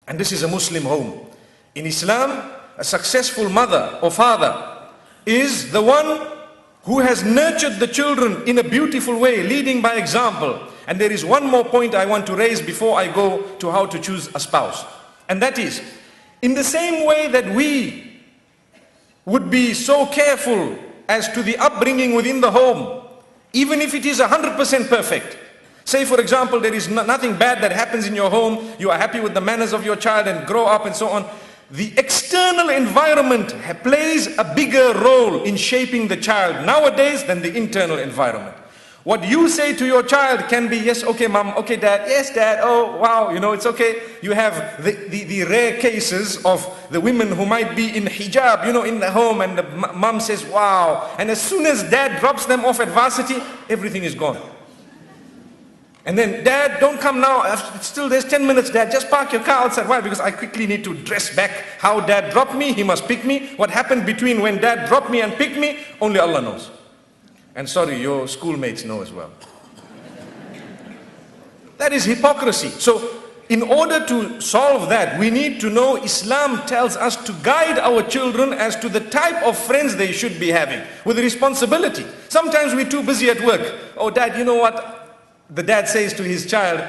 And this is a Muslim home. In Islam, a successful mother or father is the one who has nurtured the children in a beautiful way, leading by example. And there is one more point I want to raise before I go to how to choose a spouse. And that is, in the same way that we would be so careful as to the upbringing within the home, even if it is 100% perfect. Say for example, there is nothing bad that happens in your home, you are happy with the manners of your child and grow up and so on. The external environment plays a bigger role in shaping the child nowadays than the internal environment. What you say to your child can be, yes, okay mom, okay dad, yes dad, oh wow, you know, it's okay. You have the rare cases of the women who might be in hijab, you know, in the home, and the mom says, wow. And as soon as dad drops them off at varsity, everything is gone. And then, dad, don't come now, still there's 10 minutes, dad, just park your car outside. Why? Because I quickly need to dress back. How dad dropped me, he must pick me. What happened between when dad dropped me and picked me, only Allah knows. And sorry, your schoolmates know as well. That is hypocrisy. So, in order to solve that, we need to know Islam tells us to guide our children as to the type of friends they should be having, with responsibility. Sometimes we're too busy at work. Oh dad, you know what? The dad says to his child,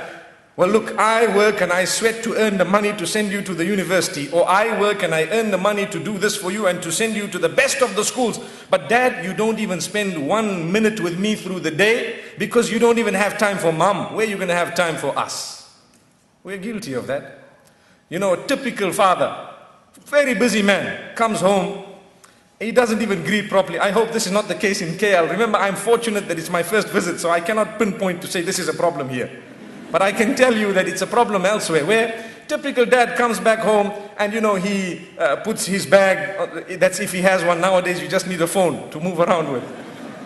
well look, I work and I sweat to earn the money to send you to the university, or I work and I earn the money to do this for you and to send you to the best of the schools. But dad, you don't even spend 1 minute with me through the day because you don't even have time for mom. Where are you going to have time for us? We're guilty of that. You know, a typical father, very busy man, comes home, he doesn't even greet properly. I hope this is not the case in KL. Remember, I'm fortunate that it's my first visit, so I cannot pinpoint to say this is a problem here. But I can tell you that it's a problem elsewhere, where typical dad comes back home and you know, he puts his bag, that's if he has one. Nowadays you just need a phone to move around with.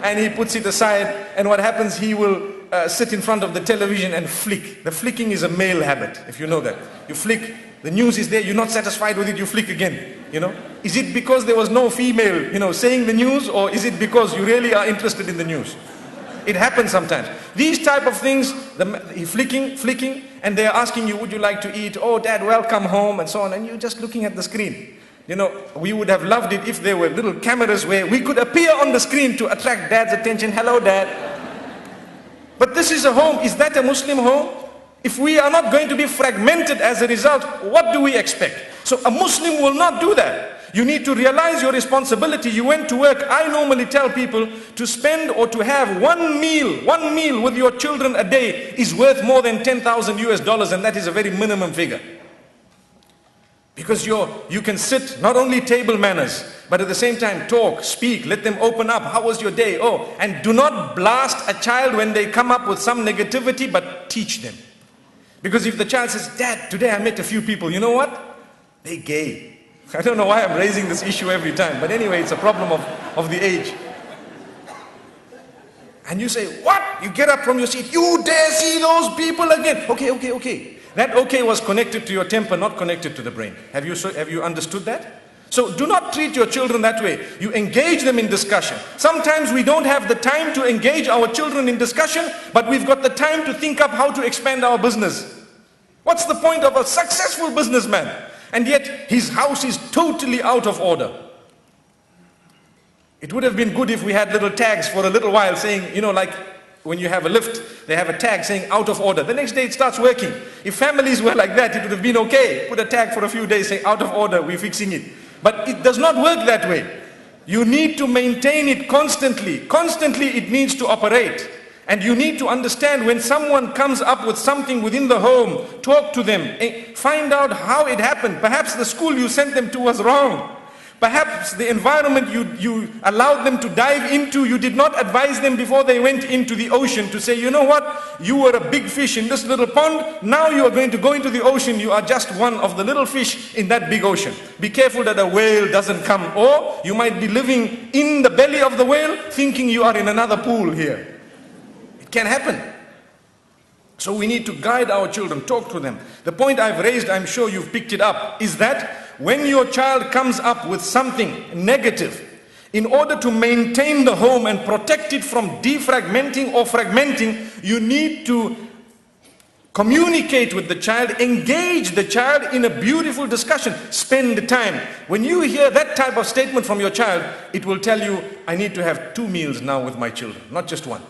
And he puts it aside, and what happens, he will sit in front of the television and flick. The flicking is a male habit, if you know that. You flick, the news is there, you're not satisfied with it, you flick again. You know, is it because there was no female, you know, saying the news, or is it because you really are interested in the news? It happens sometimes. These type of things, flicking, and they're asking you, would you like to eat? Oh dad, welcome home, and so on, and you're just looking at the screen. You know, we would have loved it if there were little cameras where we could appear on the screen to attract dad's attention. Hello dad. But this is a home. Is that a Muslim home? If we are not going to be fragmented as a result, what do we expect? So a Muslim will not do that. You need to realize your responsibility. You went to work. I normally tell people to spend or to have one meal with your children a day is worth more than 10,000 US dollars, and that is a very minimum figure. Because you can sit, not only table manners, but at the same time talk, speak, let them open up. How was your day? Oh, and do not blast a child when they come up with some negativity, but teach them. Because if the child says, dad, today I met a few people, you know what? They're gay. I don't know why I'm raising this issue every time, but anyway, it's a problem of the age. And you say, what? You get up from your seat, you dare see those people again? Okay. That okay was connected to your temper, not connected to the brain. Have you understood that? So do not treat your children that way. You engage them in discussion. Sometimes we don't have the time to engage our children in discussion, but we've got the time to think up how to expand our business. What's the point of a successful businessman? And yet his house is totally out of order. It would have been good if we had little tags for a little while saying, you know, like when you have a lift, they have a tag saying out of order. The next day it starts working. If families were like that, it would have been okay. Put a tag for a few days saying out of order, we're fixing it. But it does not work that way. You need to maintain it constantly. Constantly it needs to operate. And you need to understand when someone comes up with something within the home, talk to them, find out how it happened. Perhaps the school you sent them to was wrong. Perhaps the environment you allowed them to dive into, you did not advise them before they went into the ocean to say, you know what, you were a big fish in this little pond, now you are going to go into the ocean, you are just one of the little fish in that big ocean. Be careful that a whale doesn't come, or you might be living in the belly of the whale thinking you are in another pool here. It can happen. So we need to guide our children, talk to them. The point I've raised, I'm sure you've picked it up, is that when your child comes up with something negative, in order to maintain the home and protect it from defragmenting or fragmenting, you need to Communicate with the child, engage the child in a beautiful discussion, spend time. When you hear that type of statement from your child, it will tell you, I need to have 2 meals now with my children, not just one.